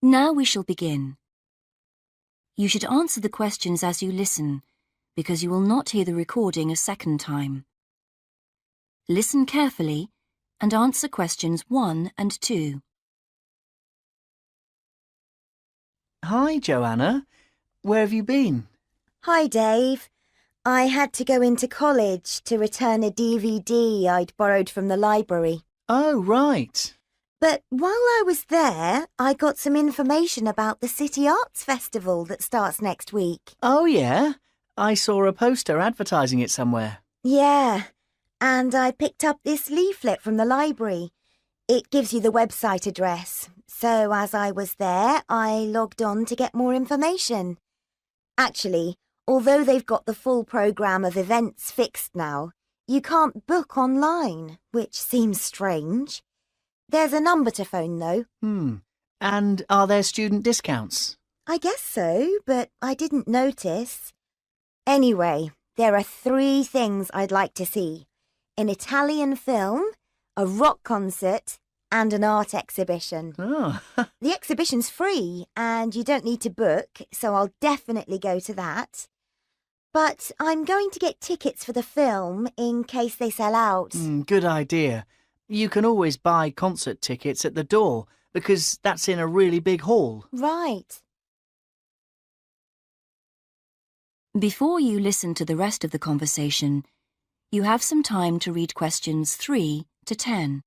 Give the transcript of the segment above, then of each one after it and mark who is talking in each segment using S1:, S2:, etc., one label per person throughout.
S1: Now we shall begin. You should answer the questions as you listen, because you will not hear the recording a second time. Listen carefully and answer questions 1 and 2.
S2: Hi, Joanna. Where have you been?
S3: Hi, Dave. I had to go into college to return a DVD I'd borrowed from the library.
S2: Oh, right.
S3: But while I was there, I got some information about the City Arts Festival that starts next week.
S2: Oh, yeah? I saw a poster advertising it somewhere.
S3: Yeah, and I picked up this leaflet from the library. It gives you the website address. So as I was there, I logged on to get more information. Actually, although they've got the full programme of events fixed now, you can't book online, which seems strange. There's a number to phone, though.
S2: And are there student discounts?
S3: I guess so, but I didn't notice. Anyway, there are 3 things I'd like to see. An Italian film, a rock concert, and an art exhibition.
S2: Oh,
S3: The exhibition's free, and you don't need to book, so I'll definitely go to that. But I'm going to get tickets for the film in case they sell out.
S2: good idea. You can always buy concert tickets at the door because that's in a really big hall.
S3: Right.
S1: Before you listen to the rest of the conversation, you have some time to read questions 3 to 10.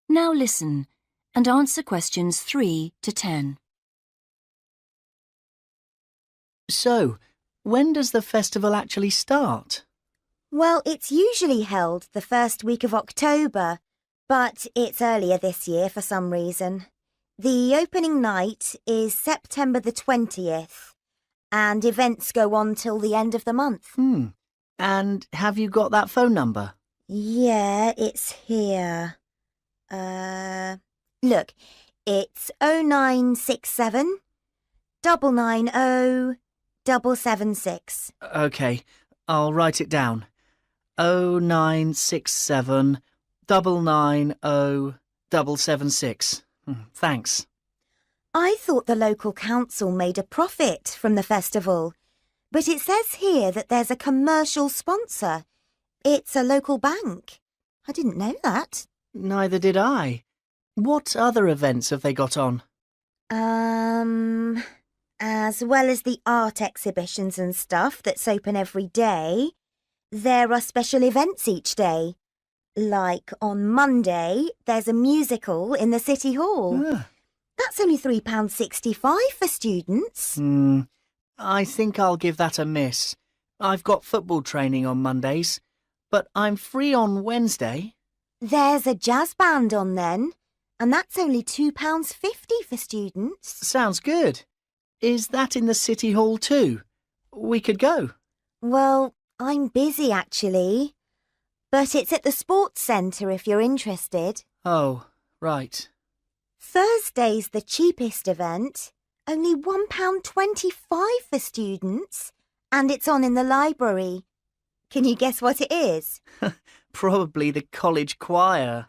S1: Now listen and answer questions 3 to 10.
S2: So, when does the festival actually start?
S3: Well, it's usually held the first week of October, but it's earlier this year for some reason. The opening night is September the 20th, and events go on till the end of the month.
S2: And have you got that phone number?
S3: Yeah, it's here. Look, it's 0967 990 776.
S2: OK, I'll write it down. 0967 990 776. Thanks.
S3: I thought the local council made a profit from the festival, but it says here that there's a commercial sponsor. It's a local bank. I didn't know that.
S2: Neither did I. What other events have they got on?
S3: As well as the art exhibitions and stuff that's open every day, there are special events each day. Like on Monday, there's a musical in the City Hall. That's only £3.65 for students.
S2: I think I'll give that a miss. I've got football training on Mondays, but I'm free on Wednesday.
S3: There's a jazz band on then, and that's only £2.50 for students.
S2: Sounds good. Is that in the City Hall too? We could go.
S3: Well, I'm busy actually, but it's at the sports centre if you're interested.
S2: Oh, right.
S3: Thursday's the cheapest event, only £1.25 for students, and it's on in the library. Can you guess what it is?
S2: Probably the college choir.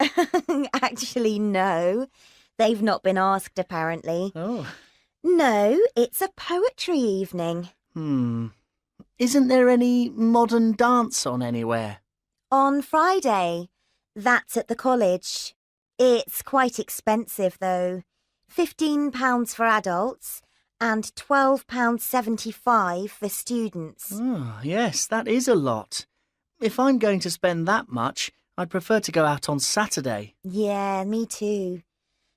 S3: Actually, no. They've not been asked, apparently.
S2: Oh.
S3: No, it's a poetry evening.
S2: Isn't there any modern dance on anywhere?
S3: On Friday. That's at the college. It's quite expensive, though. £15 for adults and £12.75 for students.
S2: Oh, yes, that is a lot. If I'm going to spend that much, I'd prefer to go out on Saturday.
S3: Yeah, me too.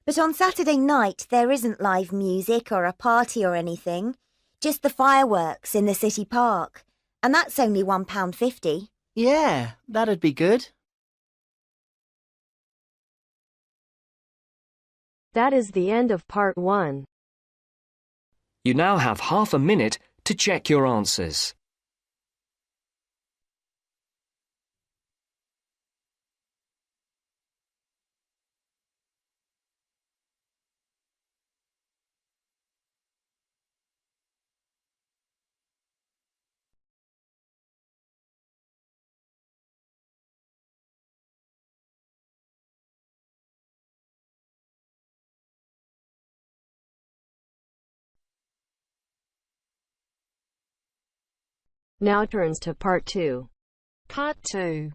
S3: But on Saturday night, there isn't live music or a party or anything. Just the fireworks in the city park. And that's only £1.50.
S2: Yeah, that'd be good.
S4: That is the end of part 1.
S5: You now have half a minute to check your answers.
S4: Now turns to part 2.
S6: Part 2.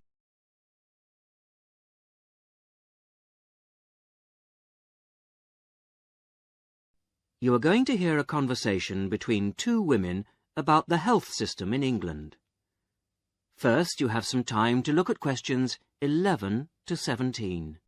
S7: You are going to hear a conversation between two women about the health system in England. First, you have some time to look at questions 11 to 17.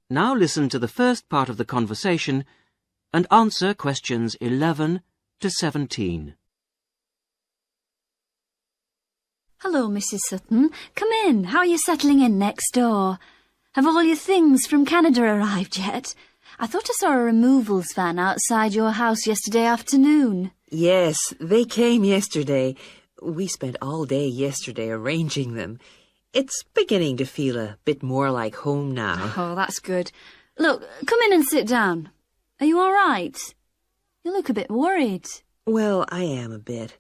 S7: Now listen to the first part of the conversation and answer questions 11 to 17.
S1: Hello, Mrs. Sutton. Come in. How are you settling in next door? Have all your things from Canada arrived yet? I thought I saw a removals van outside your house yesterday afternoon.
S8: Yes, they came yesterday. We spent all day yesterday arranging them. It's beginning to feel a bit more like home now.
S1: Oh, that's good. Look, come in and sit down. Are you all right? You look a bit worried.
S8: Well, I am a bit.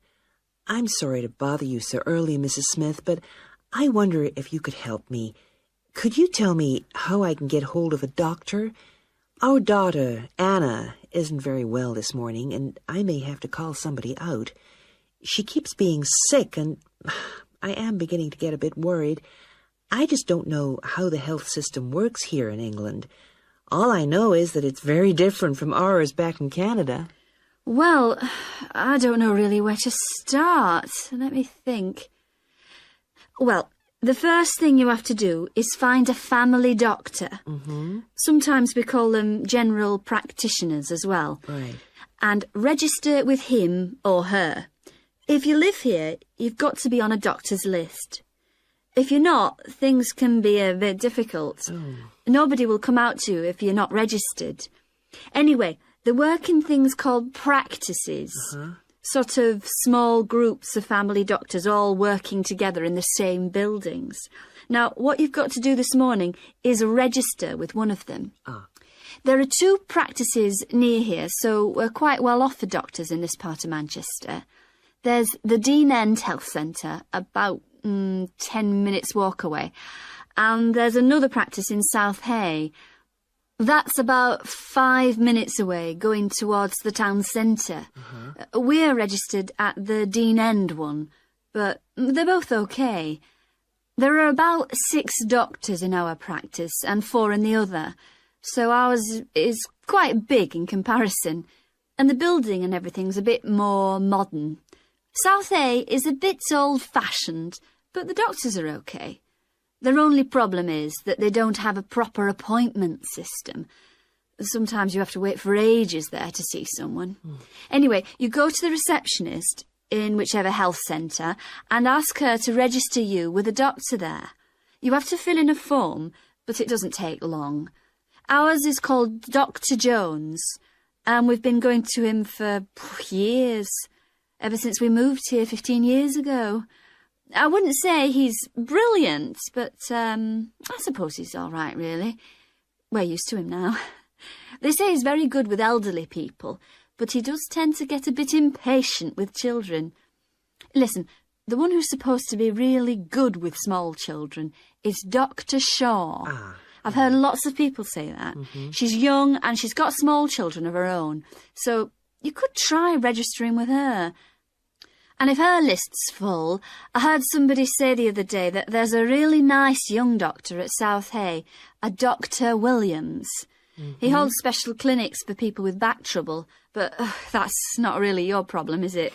S8: I'm sorry to bother you so early, Mrs. Smith, but I wonder if you could help me. Could you tell me how I can get hold of a doctor? Our daughter, Anna, isn't very well this morning, and I may have to call somebody out. She keeps being sick, and I am beginning to get a bit worried. I just don't know how the health system works here in England. All I know is that it's very different from ours back in Canada.
S1: Well, I don't know really where to start. Let me think. Well, the first thing you have to do is find a family doctor. Sometimes we call them general practitioners as well.
S8: Right.
S1: And register with him or her. If you live here, you've got to be on a doctor's list. If you're not, things can be a bit difficult. Nobody will come out to you if you're not registered. Anyway, they work in things called practices. Sort of small groups of family doctors all working together in the same buildings. Now, what you've got to do this morning is register with one of them. There are 2 practices near here, so we're quite well off for doctors in this part of Manchester. There's the Dean End Health Centre, about 10 minutes walk away. And there's another practice in South Hay. That's about 5 minutes away, going towards the town centre. We're registered at the Dean End one, but they're both okay. There are about 6 doctors in our practice and 4 in the other, so ours is quite big in comparison, and the building and everything's a bit more modern. South A is a bit old-fashioned, but the doctors are okay. Their only problem is that they don't have a proper appointment system. Sometimes you have to wait for ages there to see someone. Anyway, you go to the receptionist in whichever health centre and ask her to register you with a doctor there. You have to fill in a form, but it doesn't take long. Ours is called Dr. Jones, and we've been going to him for years, ever since we moved here 15 years ago. I wouldn't say he's brilliant, but I suppose he's all right, really. We're used to him now. They say he's very good with elderly people, but he does tend to get a bit impatient with children. Listen, the one who's supposed to be really good with small children is Dr. Shaw. I've heard lots of people say that. She's young and she's got small children of her own, so you could try registering with her.
S6: And if her list's full, I heard somebody say the other day that there's a really nice young doctor at South Hay, a Dr. Williams. He holds special clinics for people with back trouble, but that's not really your problem, is it?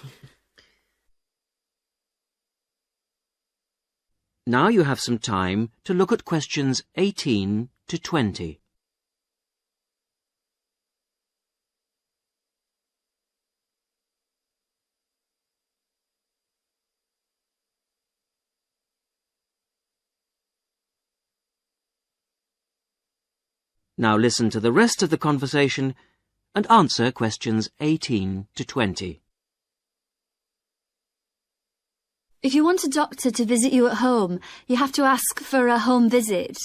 S7: Now you have some time to look at questions 18 to 20. Now listen to the rest of the conversation and answer questions 18 to 20.
S6: If you want a doctor to visit you at home, you have to ask for a home visit.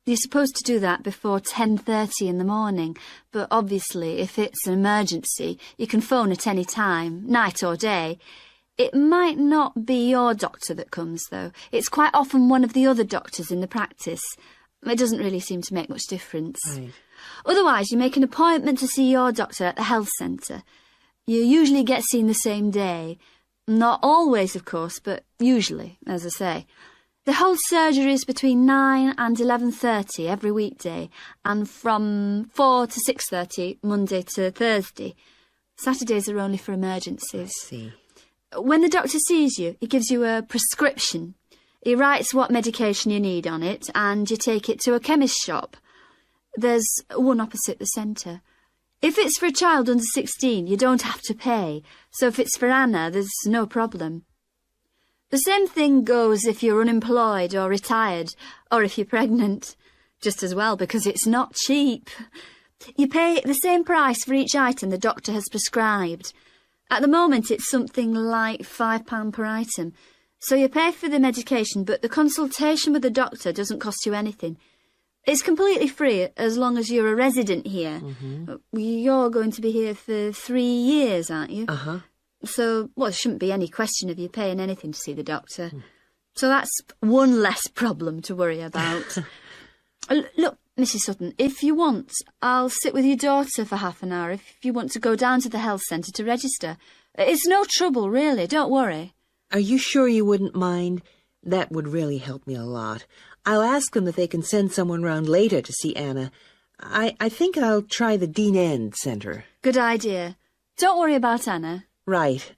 S6: You're supposed to do that before 10:30 in the morning, but obviously if it's an emergency, you can phone at any time, night or day. It might not be your doctor that comes, though. It's quite often one of the other doctors in the practice. It doesn't really seem to make much difference.
S8: Right.
S6: Otherwise, you make an appointment to see your doctor at the health centre. You usually get seen the same day. Not always, of course, but usually, as I say. They hold surgeries between 9 and 11:30 every weekday, and from 4 to 6:30 Monday to Thursday. Saturdays are only for emergencies.
S8: I see.
S6: When the doctor sees you, he gives you a prescription. He writes what medication you need on it, and you take it to a chemist's shop. There's one opposite the centre. If it's for a child under 16, you don't have to pay, so if it's for Anna, there's no problem. The same thing goes if you're unemployed or retired, or if you're pregnant. Just as well, because it's not cheap. You pay the same price for each item the doctor has prescribed. At the moment, it's something like £5 per item. So you pay for the medication, but the consultation with the doctor doesn't cost you anything. It's completely free as long as you're a resident here. You're going to be here for 3 years, aren't you?
S8: Uh-huh.
S6: So, well, there shouldn't be any question of you paying anything to see the doctor. So that's one less problem to worry about. Look, Mrs. Sutton, if you want, I'll sit with your daughter for half an hour if you want to go down to the health centre to register. It's no trouble, really, don't worry.
S8: Are you sure you wouldn't mind? That would really help me a lot. I'll ask them if they can send someone round later to see Anna. I think I'll try the Dean End Centre.
S6: Good idea. Don't worry about Anna.
S8: Right.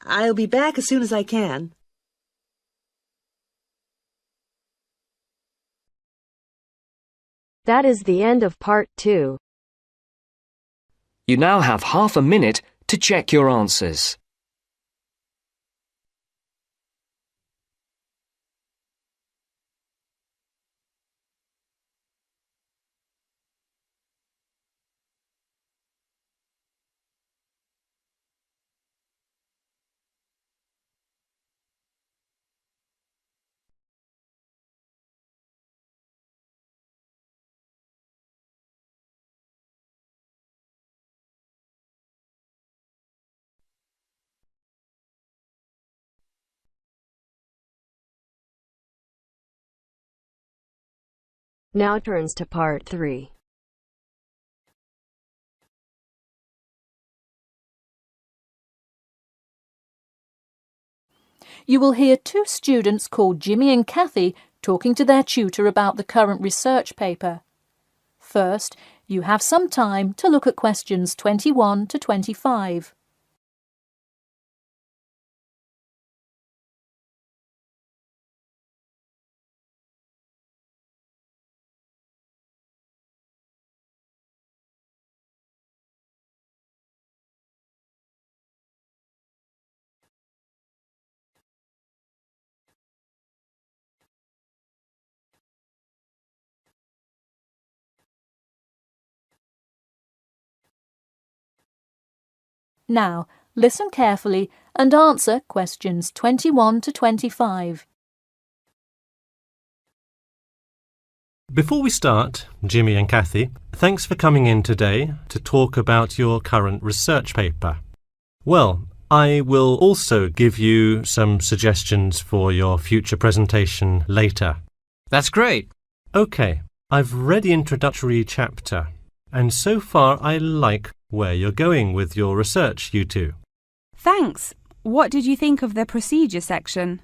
S8: I'll be back as soon as I can.
S4: That is the end of part 2.
S5: You now have half a minute to check your answers.
S4: Now turns to part 3.
S9: You will hear 2 students called Jimmy and Kathy talking to their tutor about the current research paper. First, you have some time to look at questions 21 to 25. Now, listen carefully and answer questions 21 to 25.
S10: Before we start, Jimmy and Kathy, thanks for coming in today to talk about your current research paper. Well, I will also give you some suggestions for your future presentation later.
S11: That's great.
S10: OK, I've read the introductory chapter, and so far I like where you're going with your research, you two.
S12: Thanks.
S11: What did you think of the procedure section?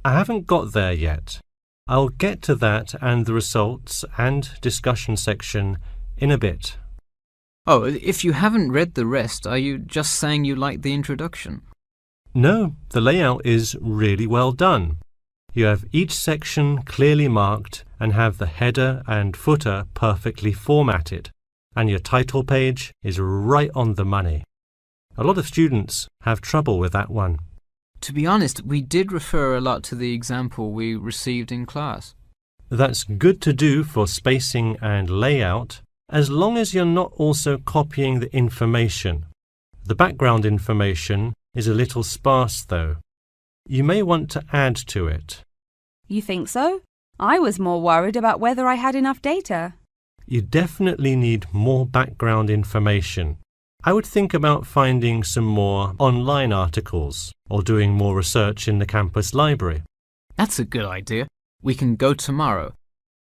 S10: I haven't got there yet. I'll get to that and the results and discussion section in a bit.
S12: Oh, if you haven't read the rest, are you just saying you like the introduction?
S10: No, the layout is really well done. You have each section clearly marked and have the header and footer perfectly formatted, and your title page is right on the money. A lot of students have trouble with that one.
S12: To be honest, we did refer a lot to the example we received in class.
S10: That's good to do for spacing and layout, as long as you're not also copying the information. The background information is a little sparse though. You may want to add to it.
S11: You think so? I was more worried about whether I had enough data.
S10: You definitely need more background information. I would think about finding some more online articles or doing more research in the campus library.
S12: That's a good idea. We can go tomorrow.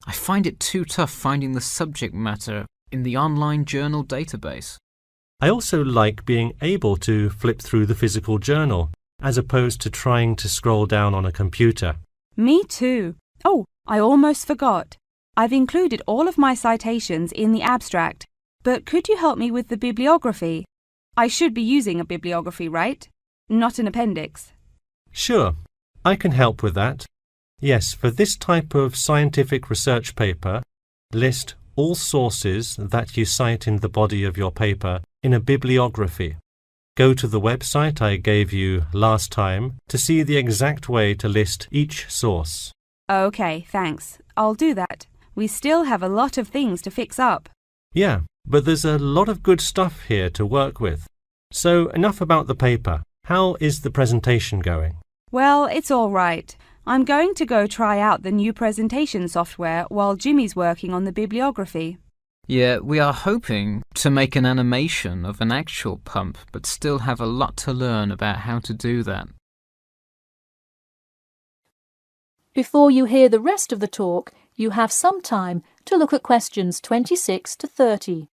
S12: I find it too tough finding the subject matter in the online journal database.
S10: I also like being able to flip through the physical journal as opposed to trying to scroll down on a computer.
S11: Me too. Oh, I almost forgot. I've included all of my citations in the abstract, but could you help me with the bibliography? I should be using a bibliography, right? Not an appendix.
S10: Sure, I can help with that. Yes, for this type of scientific research paper, list all sources that you cite in the body of your paper in a bibliography. Go to the website I gave you last time to see the exact way to list each source.
S11: Okay, thanks. I'll do that. We still have a lot of things to fix up.
S10: Yeah, but there's a lot of good stuff here to work with. So enough about the paper. How is the presentation going?
S11: Well, it's all right. I'm going to go try out the new presentation software while Jimmy's working on the bibliography.
S12: Yeah, we are hoping to make an animation of an actual pump, but still have a lot to learn about how to do that.
S9: Before you hear the rest of the talk, you have some time to look at questions 26 to 30.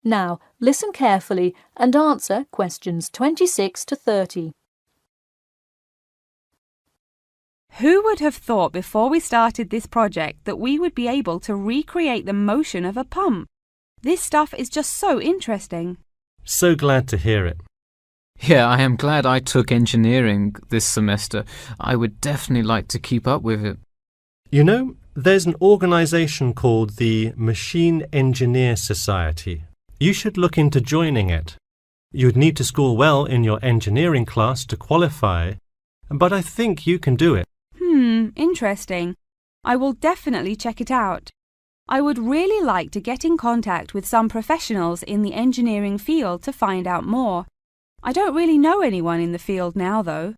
S9: Now, listen carefully and answer questions 26 to 30.
S11: Who would have thought before we started this project that we would be able to recreate the motion of a pump? This stuff is just so interesting.
S10: So glad to hear it.
S12: Yeah, I am glad I took engineering this semester. I would definitely like to keep up with it.
S10: You know, there's an organisation called the Machine Engineer Society. You should look into joining it. You'd need to score well in your engineering class to qualify, but I think you can do it.
S11: Interesting. I will definitely check it out. I would really like to get in contact with some professionals in the engineering field to find out more. I don't really know anyone in the field now, though.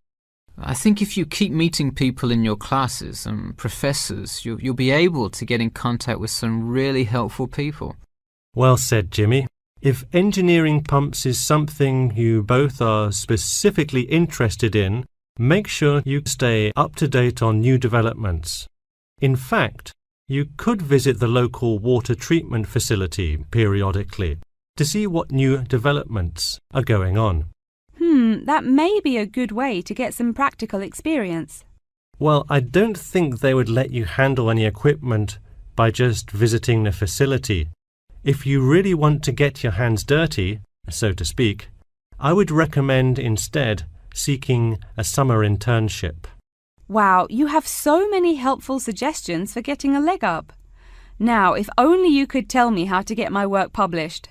S12: I think if you keep meeting people in your classes and professors, you'll be able to get in contact with some really helpful people.
S10: Well said, Jimmy. If engineering pumps is something you both are specifically interested in, make sure you stay up to date on new developments. In fact, you could visit the local water treatment facility periodically to see what new developments are going on.
S11: That may be a good way to get some practical experience.
S10: Well, I don't think they would let you handle any equipment by just visiting the facility. If you really want to get your hands dirty, so to speak, I would recommend instead seeking a summer internship.
S11: Wow, you have so many helpful suggestions for getting a leg up. Now, if only you could tell me how to get my work published.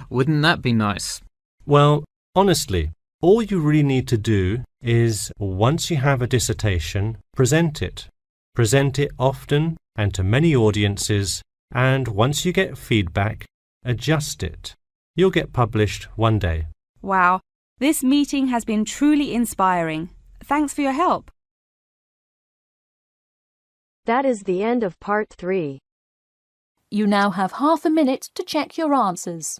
S12: Wouldn't that be nice?
S10: Well, honestly, all you really need to do is, once you have a dissertation, present it. Present it often and to many audiences, and once you get feedback, adjust it. You'll get published one day.
S11: Wow, this meeting has been truly inspiring. Thanks for your help.
S4: That is the end of part 3.
S9: You now have half a minute to check your answers.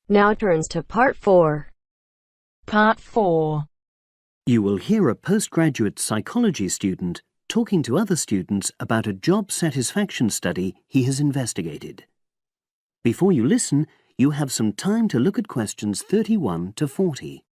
S4: Now turns to part 4.
S13: Part 4.
S14: You will hear a postgraduate psychology student talking to other students about a job satisfaction study he has investigated. Before you listen, you have some time to look at questions 31 to 40.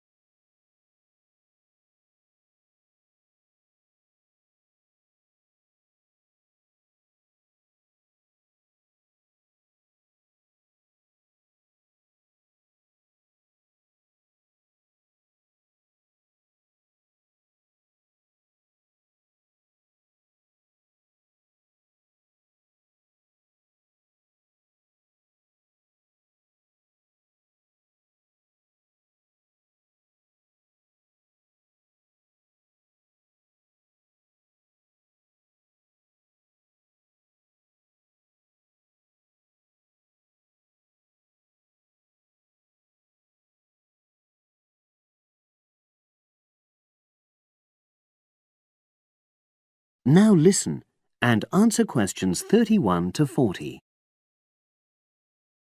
S14: Now listen and answer questions 31 to 40.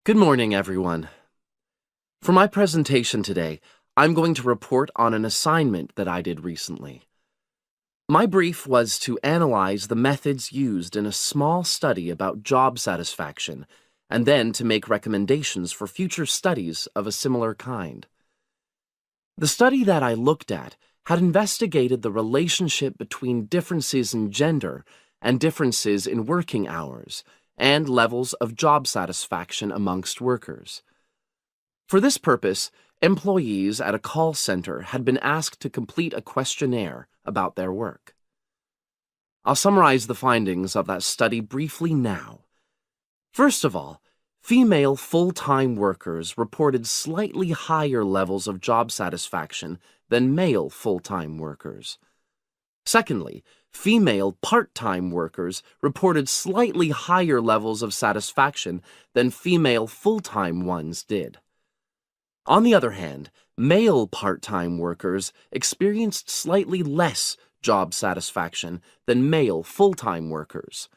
S15: Good morning, everyone. For my presentation today, I'm going to report on an assignment that I did recently. My brief was to analyze the methods used in a small study about job satisfaction, and then to make recommendations for future studies of a similar kind. The study that I looked at had investigated the relationship between differences in gender and differences in working hours and levels of job satisfaction amongst workers. For this purpose, employees at a call center had been asked to complete a questionnaire about their work. I'll summarize the findings of that study briefly now. First of all, female full-time workers reported slightly higher levels of job satisfaction than male full-time workers. Secondly, female part-time workers reported slightly higher levels of satisfaction than female full-time ones did. On the other hand, male part-time workers experienced slightly less job satisfaction than male full-time workers.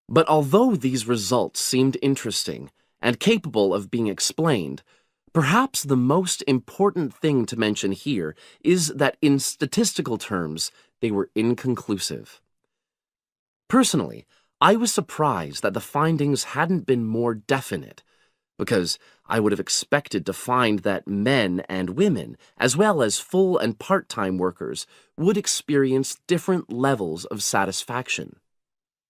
S15: But although these results seemed interesting and capable of being explained, perhaps the most important thing to mention here is that in statistical terms, they were inconclusive. Personally, I was surprised that the findings hadn't been more definite, because I would have expected to find that men and women, as well as full and part-time workers, would experience different levels of satisfaction.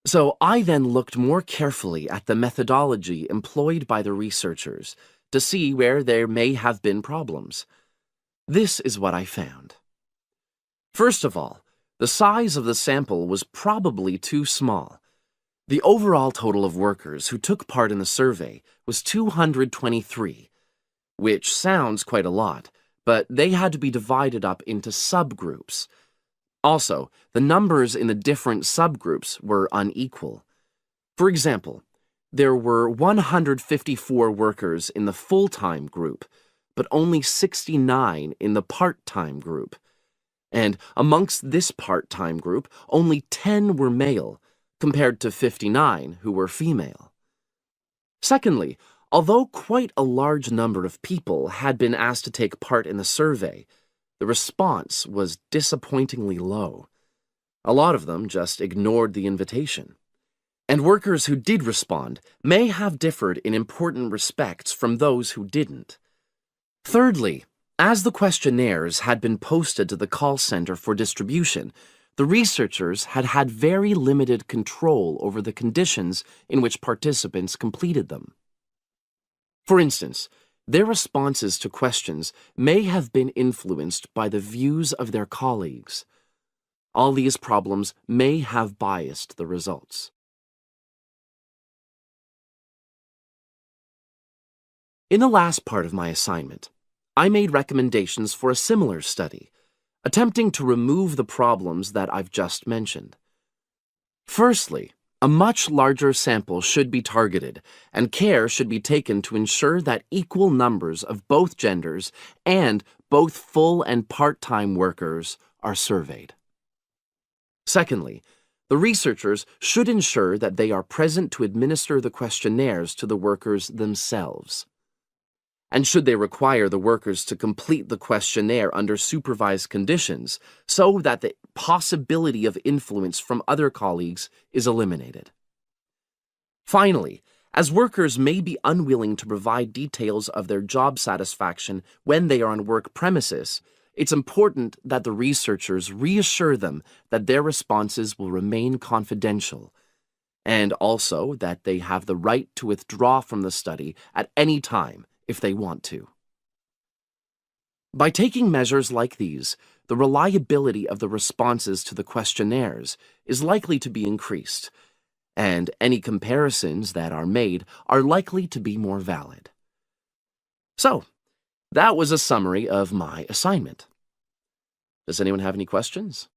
S15: So I then looked more carefully at the methodology employed by the researchers to see where there may have been problems. This is what I found. First of all, the size of the sample was probably too small. The overall total of workers who took part in the survey was 223, which sounds quite a lot, but they had to be divided up into subgroups. Also, the numbers in the different subgroups were unequal. For example, there were 154 workers in the full-time group, but only 69 in the part-time group. And amongst this part-time group, only 10 were male, compared to 59 who were female. Secondly, although quite a large number of people had been asked to take part in the survey, the response was disappointingly low. A lot of them just ignored the invitation. And workers who did respond may have differed in important respects from those who didn't. Thirdly, as the questionnaires had been posted to the call center for distribution, the researchers had had very limited control over the conditions in which participants completed them. For instance, their responses to questions may have been influenced by the views of their colleagues. All these problems may have biased the results. In the last part of my assignment, I made recommendations for a similar study, attempting to remove the problems that I've just mentioned. Firstly, a much larger sample should be targeted, and care should be taken to ensure that equal numbers of both genders and both full and part-time workers are surveyed. Secondly, the researchers should ensure that they are present to administer the questionnaires to the workers themselves. And should they require the workers to complete the questionnaire under supervised conditions so that the possibility of influence from other colleagues is eliminated. Finally, as workers may be unwilling to provide details of their job satisfaction when they are on work premises, it's important that the researchers reassure them that their responses will remain confidential, and also that they have the right to withdraw from the study at any time if they want to. By taking measures like these, the reliability of the responses to the questionnaires is likely to be increased, and any comparisons that are made are likely to be more valid. So, that was a summary of my assignment. Does anyone have any questions?